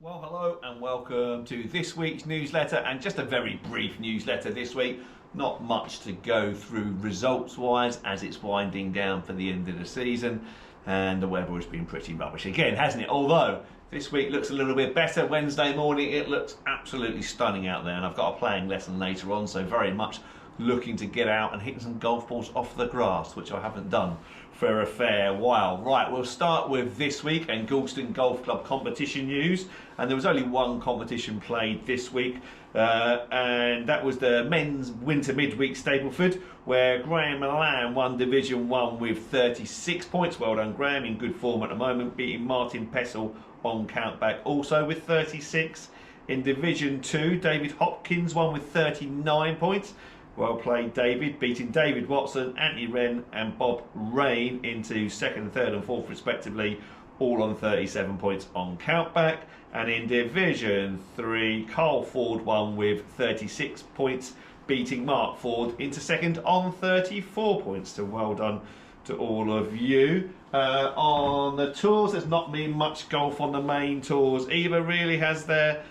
Well, hello and welcome to this week's newsletter, and just a very brief newsletter this week. Not much to go through results wise as it's winding down for the end of the season, and the weather has been pretty rubbish again, hasn't it? Although this week looks a little bit better. Wednesday morning it looks absolutely stunning out there, and I've got a playing lesson later on, so very much looking to get out and hit some golf balls off the grass, which I haven't done for a fair while. Right, we'll start with this week and Galston Golf Club competition news. And there was only one competition played this week, and that was the men's winter midweek Stableford, where Graham Milan won Division 1 with 36 points. Well done, Graham, in good form at the moment, beating Martin Pessel on countback also with 36. In Division 2, David Hopkins won with 39 points. Well played, David, beating David Watson, Anthony Wren and Bob Rain into second, third and fourth respectively, all on 37 points on countback. And in Division 3, Carl Ford won with 36 points, beating Mark Ford into second on 34 points. So well done to all of you. On the tours, there's not been much golf on the main tours either, really, has there?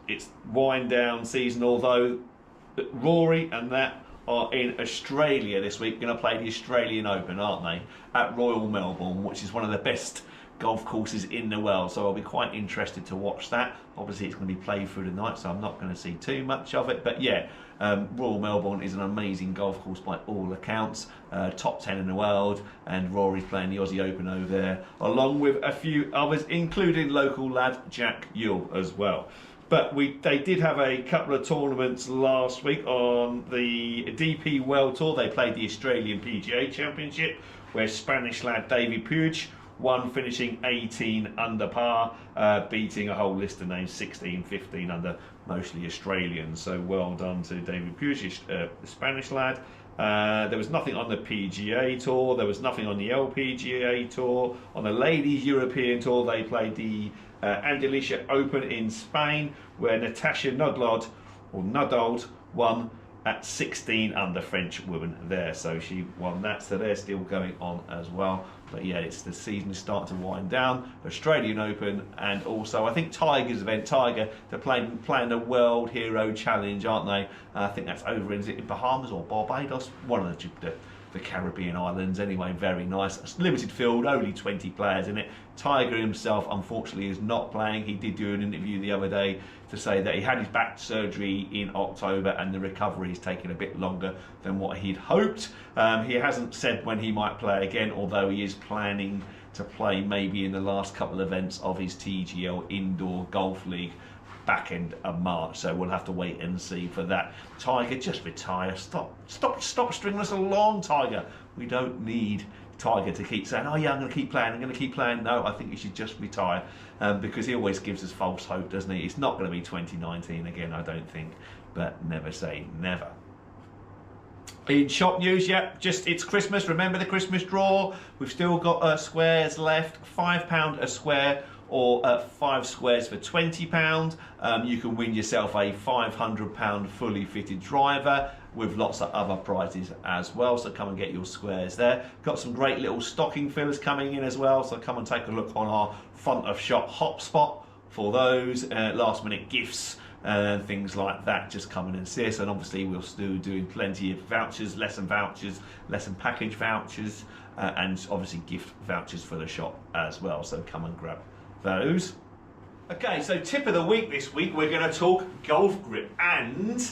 It's wind down season, although Rory and that are in Australia this week, going to play the Australian Open, aren't they, at Royal Melbourne, which is one of the best golf courses in the world, so I'll be quite interested to watch that. Obviously it's going to be played through the night, so I'm not going to see too much of it, but yeah, Royal Melbourne is an amazing golf course by all accounts, top 10 in the world, and Rory's playing the Aussie Open over there, along with a few others, including local lad Jack Yule as well. But they did have a couple of tournaments last week on the DP World Tour. They played the Australian PGA Championship, where Spanish lad David Puig won, finishing 18 under par, beating a whole list of names, 16, 15 under, mostly Australians. So well done to David Puig, the Spanish lad. There was nothing on the PGA Tour, there was nothing on the LPGA Tour. On the Ladies European Tour, they played the Andalusia Open in Spain, where Natasha Nodlod won at 16 under, French woman there, so she won that, so they're still going on as well. But yeah, it's the season is starting to wind down. Australian Open, and also I think Tiger's event. Tiger, they're playing the World Hero Challenge, aren't they? I think that's over in Bahamas or Barbados, one of the Caribbean islands. Anyway, very nice. It's limited field, only 20 players in it. Tiger himself, unfortunately, is not playing. He did do an interview the other day to say that he had his back surgery in October and the recovery is taking a bit longer than what he'd hoped. He hasn't said when he might play again, although he is planning to play maybe in the last couple of events of his TGL Indoor Golf League back end of March, so we'll have to wait and see for that. Tiger, just retire. Stop stringing us along, Tiger. We don't need Tiger to keep saying, oh yeah, I'm going to keep playing. No, I think he should just retire, because he always gives us false hope, doesn't he? It's not going to be 2019 again, I don't think, but never say never. In shop news, yeah, it's Christmas. Remember the Christmas draw? We've still got squares left, £5 a square, or 5 squares for £20. You can win yourself a £500 fully fitted driver with lots of other prizes as well, so come and get your squares there. Got some great little stocking fillers coming in as well, so come and take a look on our front of shop hotspot for those last minute gifts and things like that. Just come in and see us, and obviously we'll still doing plenty of vouchers, lesson package vouchers, and obviously gift vouchers for the shop as well, so come and grab those. Okay, so tip of the week this week, we're going to talk golf grip and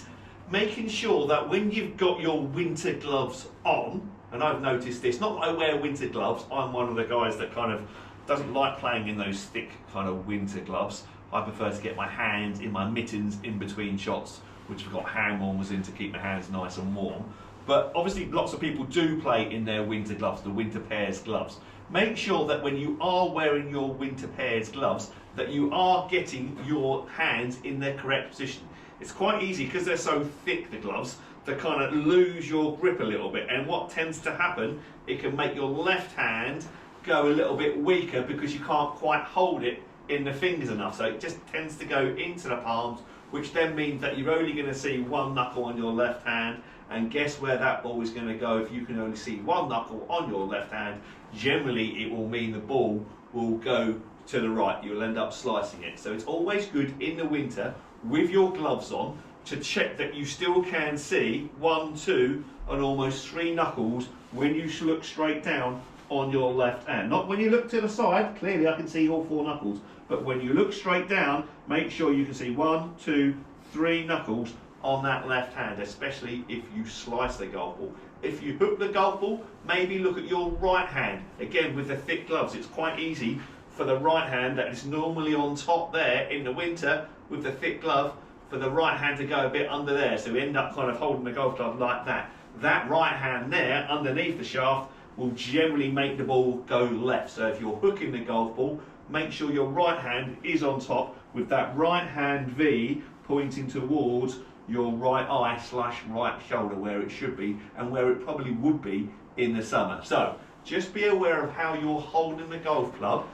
making sure that when you've got your winter gloves on, and I've noticed this, not that I wear winter gloves, I'm one of the guys that kind of doesn't like playing in those thick kind of winter gloves. I prefer to get my hands in my mittens in between shots, which have got hand warmers in to keep my hands nice and warm. But obviously lots of people do play in their winter gloves, the winter pairs gloves. Make sure that when you are wearing your winter pairs gloves, that you are getting your hands in their correct position. It's quite easy, because they're so thick, the gloves, to kind of lose your grip a little bit. And what tends to happen, it can make your left hand go a little bit weaker because you can't quite hold it in the fingers enough. So it just tends to go into the palms, which then means that you're only going to see one knuckle on your left hand, and guess where that ball is going to go if you can only see one knuckle on your left hand? Generally it will mean the ball will go to the right, you'll end up slicing it. So it's always good in the winter with your gloves on to check that you still can see 1, 2 and almost 3 knuckles when you look straight down on your left hand. Not when you look to the side, clearly I can see all 4 knuckles, but when you look straight down, make sure you can see 1, 2, 3 knuckles on that left hand, especially if you slice the golf ball. If you hook the golf ball, maybe look at your right hand. Again, with the thick gloves, it's quite easy for the right hand that is normally on top there in the winter with the thick glove, for the right hand to go a bit under there, so we end up kind of holding the golf club like that. That right hand there underneath the shaft will generally make the ball go left. So if you're hooking the golf ball, make sure your right hand is on top with that right hand V pointing towards your right eye / right shoulder, where it should be and where it probably would be in the summer. So just be aware of how you're holding the golf club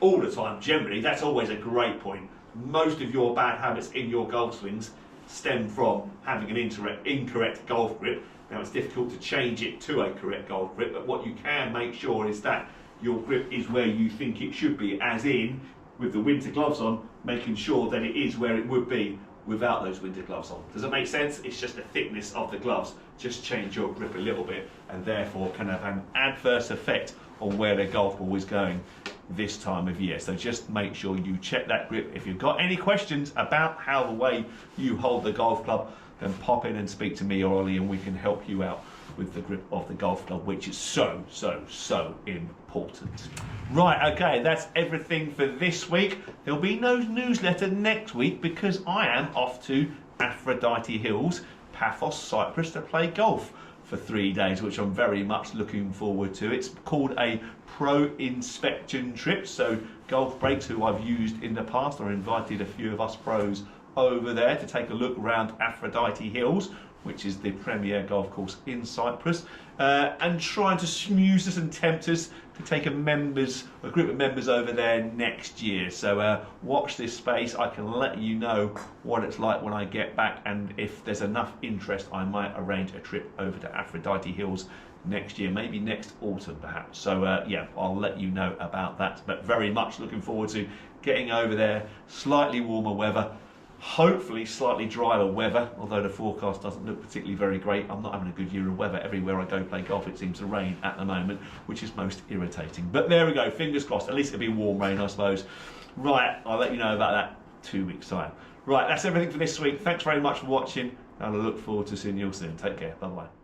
all the time. Generally, that's always a great point. Most of your bad habits in your golf swings stem from having an incorrect golf grip. Now, it's difficult to change it to a correct golf grip, but what you can make sure is that your grip is where you think it should be, as in with the winter gloves on, making sure that it is where it would be without those winter gloves on. Does that make sense? It's just the thickness of the gloves. Just change your grip a little bit and therefore can have an adverse effect on where the golf ball is going this time of year. So just make sure you check that grip. If you've got any questions about how the way you hold the golf club, then pop in and speak to me or Ollie and we can help you out with the grip of the golf club, which is so important. Right, okay, that's everything for this week. There'll be no newsletter next week because I am off to Aphrodite Hills, Paphos, Cyprus to play golf for 3 days, which I'm very much looking forward to. It's called a pro inspection trip, so Golf Breaks, who I've used in the past, I invited a few of us pros over there to take a look around Aphrodite Hills, which is the premier golf course in Cyprus, and trying to smooth us and tempt us to take a group of members over there next year. So watch this space. I can let you know what it's like when I get back, and if there's enough interest, I might arrange a trip over to Aphrodite Hills next year, maybe next autumn perhaps. So yeah, I'll let you know about that, but very much looking forward to getting over there. Slightly warmer weather, hopefully slightly drier weather, although the forecast doesn't look particularly very great. I'm not having a good year of weather. Everywhere I go play golf, it seems to rain at the moment, which is most irritating. But there we go, fingers crossed. At least it'll be warm rain, I suppose. Right, I'll let you know about that 2 weeks' time. Right, that's everything for this week. Thanks very much for watching, and I look forward to seeing you all soon. Take care, bye-bye.